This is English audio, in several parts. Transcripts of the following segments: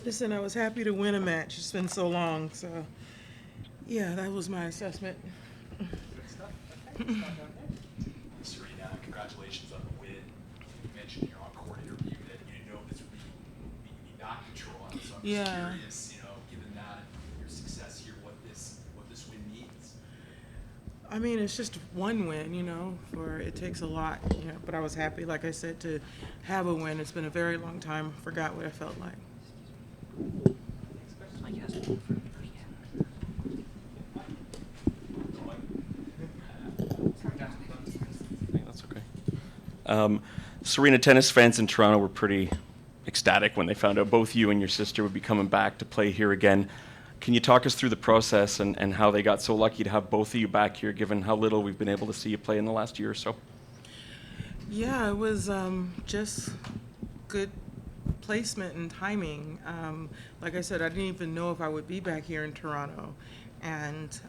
Listen, I was happy to win a match. It's been so long, so yeah, that was my assessment. Good stuff. Okay, let's start down there. Serena, congratulations on the win. You mentioned in your on-court interview that you didn't know this would be back in Toronto. So I'm just Yeah. curious, given that your success here, what this win means. I mean, it's just one win, for it takes a lot, but I was happy, like I said, to have a win. It's been a very long time. Forgot what it felt like. That's okay. Serena, tennis fans in Toronto were pretty ecstatic when they found out both you and your sister would be coming back to play here again. Can you talk us through the process and how they got so lucky to have both of you back here, given how little we've been able to see you play in the last year or so? Yeah, it was just good placement and timing. Like I said, I didn't even know if I would be back here in Toronto, and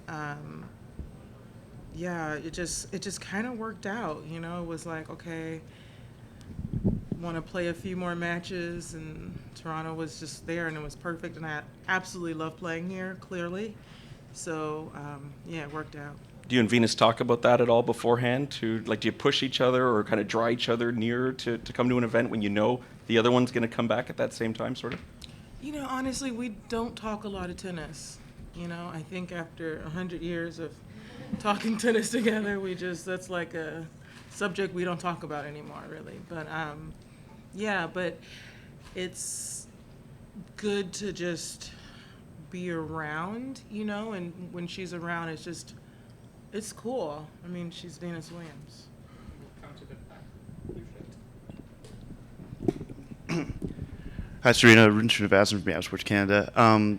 yeah, it just kind of worked out. It was like, okay, want to play a few more matches, and Toronto was just there, and it was perfect, and I absolutely love playing here. Clearly, so yeah, it worked out. Do you and Venus talk about that at all beforehand? Do you push each other or kind of draw each other near to come to an event when you know the other one's going to come back at that same time, sort of? Honestly, we don't talk a lot of tennis. I think after 100 years of talking tennis together, that's like a subject we don't talk about anymore, really. But yeah, but it's good to just be around, and when she's around, it's cool. I mean, she's Venus Williams. We'll come to the back. Hi, Serena. Ruben Srinivasan from Sports Canada.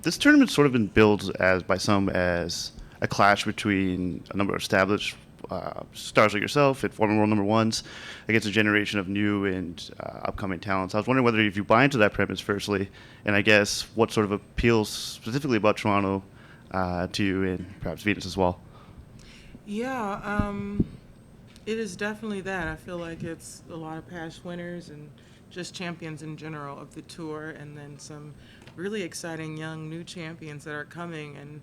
This tournament's sort of been billed by some as a clash between a number of established stars like yourself and former world number ones against a generation of new and upcoming talents. I was wondering whether if you buy into that premise, firstly, and I guess what sort of appeals specifically about Toronto to you and perhaps Venus as well. Yeah, it is definitely that. I feel like it's a lot of past winners and just champions in general of the tour, and then some really exciting young new champions that are coming and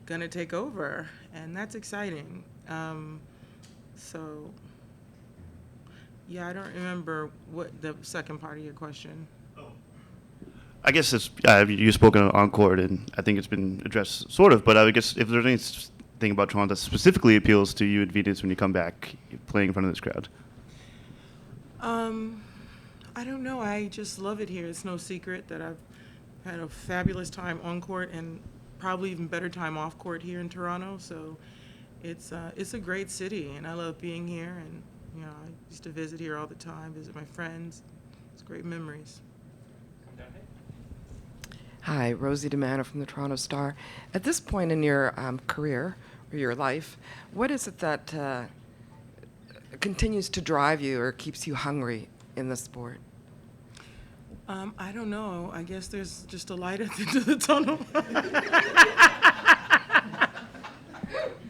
gonna take over, and that's exciting. So, yeah, I don't remember what the second part of your question. I guess it's you've spoken on court, and I think it's been addressed sort of. But I guess if there's anything about Toronto that specifically appeals to you and Venus when you come back playing in front of this crowd. I don't know. I just love it here. It's no secret that I've had a fabulous time on court and probably even better time off court here in Toronto. So it's a great city, and I love being here. And I used to visit here all the time, visit my friends. It's great memories. Come down here. Hi, Rosie DeMano from the Toronto Star. At this point in your career or your life, what is it that continues to drive you or keeps you hungry in the sport? I don't know. I guess there's just a light at the end of the tunnel.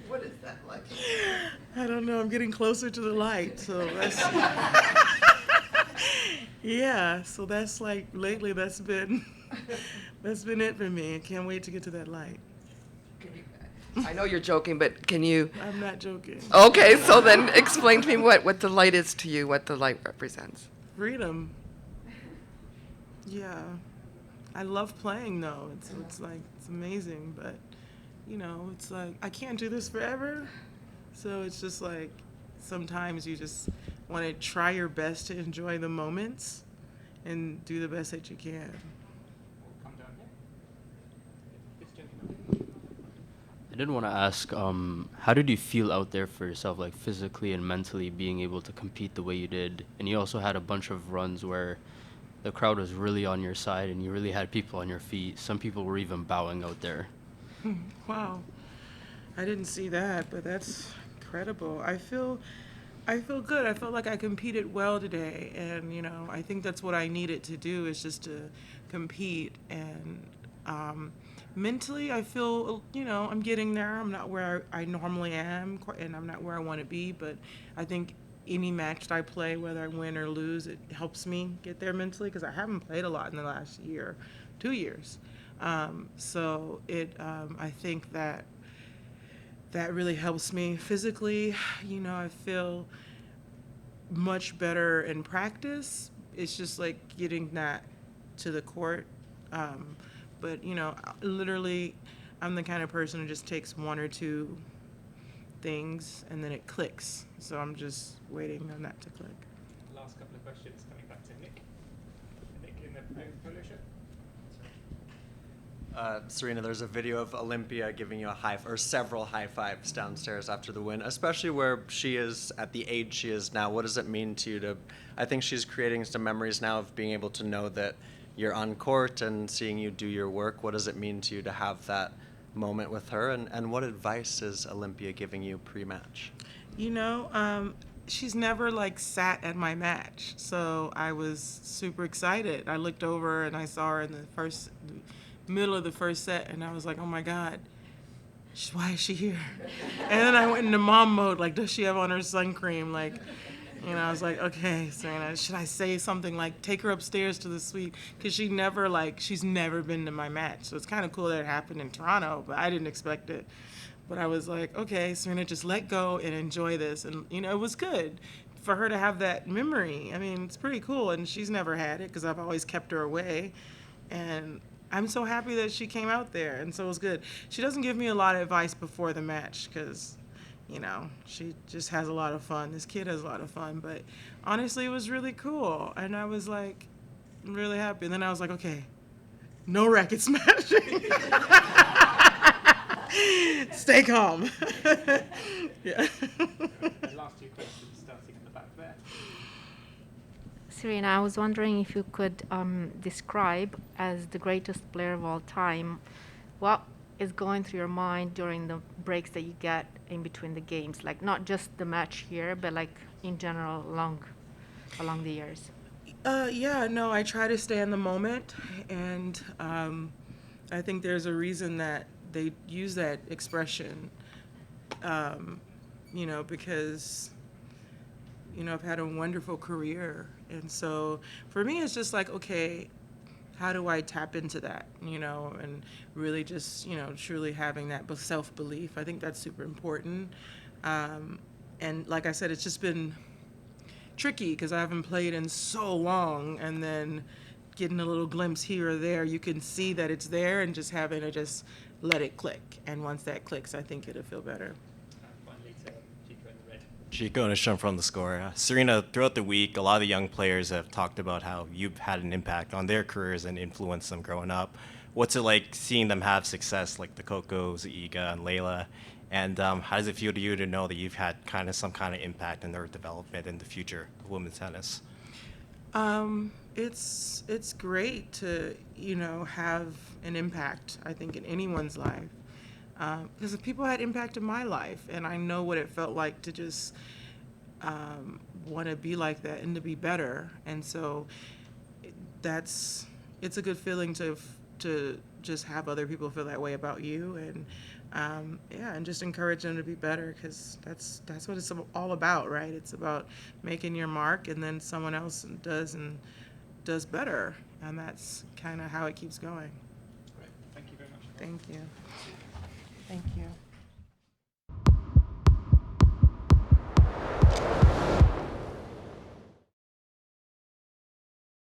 What is that like? I don't know. I'm getting closer to the light, so that's yeah. So that's like lately. That's been it for me. I can't wait to get to that light. I know you're joking, but can you? I'm not joking. Okay, so then explain to me what the light is to you, what the light represents. Freedom. Yeah, I love playing though. It's like it's amazing, but it's like I can't do this forever. So it's just like sometimes you just want to try your best to enjoy the moments and do the best that you can. We'll come down here. This gentleman. I did want to ask, how did you feel out there for yourself, like physically and mentally, being able to compete the way you did? And you also had a bunch of runs where the crowd was really on your side and you really had people on your feet. Some people were even bowing out there. Wow, I didn't see that, but that's incredible. I feel good. I felt like I competed well today, and I think that's what I needed to do is just to compete. And mentally, I feel I'm getting there. I'm not where I normally am, and I'm not where I want to be. But I think any match that I play, whether I win or lose, it helps me get there mentally because I haven't played a lot in the last year, 2 years. So I think that really helps me physically. I feel much better in practice. It's just like getting that to the court. But literally, I'm the kind of person who just takes one or two things and then it clicks. So I'm just waiting on that to click. Last couple of questions coming back to Nick. Nick in the polo shirt. Serena, there's a video of Olympia giving you several high fives downstairs after the win, especially where she is at the age she is now. What does it mean to you I think she's creating some memories now of being able to know that you're on court and seeing you do your work. What does it mean to you to have that moment with her? And what advice is Olympia giving you pre-match? She's never sat at my match. So I was super excited. I looked over and I saw her in the middle of the first set, and I was like, oh my God, why is she here? And then I went into mom mode, does she have on her sun cream? I was like, okay, Serena, should I say something take her upstairs to the suite? Because she's never been to my match. So it's kind of cool that it happened in Toronto, but I didn't expect it. But I was like, okay, Serena, just let go and enjoy this. And, it was good for her to have that memory. I mean, it's pretty cool, and she's never had it because I've always kept her away. And I'm so happy that she came out there, and so it was good. She doesn't give me a lot of advice before the match because, she just has a lot of fun. This kid has a lot of fun, but honestly, it was really cool, and I was really happy. And then I was like, okay, no racket smashing. Stay calm. Yeah. The last two questions starting at the back there. Serena, I was wondering if you could describe, as the greatest player of all time, what is going through your mind during the breaks that you get in between the games, not just the match here, but in general along the years. I try to stay in the moment, and I think there's a reason that they use that expression, because I've had a wonderful career. And so for me, it's just okay, how do I tap into that, and really just, truly having that self-belief. I think that's super important. And like I said, it's just been tricky because I haven't played in so long, and then getting a little glimpse here or there, you can see that it's there, and just having to just let it click. And once that clicks, I think it'll feel better. Finally to Chico in the red. Chico Nisham from the Score. Serena, throughout the week, a lot of the young players have talked about how you've had an impact on their careers and influenced them growing up. What's it like seeing them have success like the Cocos, Iga, and Layla? And how does it feel to you to know that you've had some kind of impact in their development in the future of women's tennis? It's great to, have an impact, I think, in anyone's life. Because people had impact in my life, and I know what it felt like to just want to be like that and to be better. And so it's a good feeling to just have other people feel that way about you, and and just encourage them to be better, because that's what it's all about, right? It's about making your mark, and then someone else does better, and that's kind of how it keeps going. Great. Thank you very much. Thank you.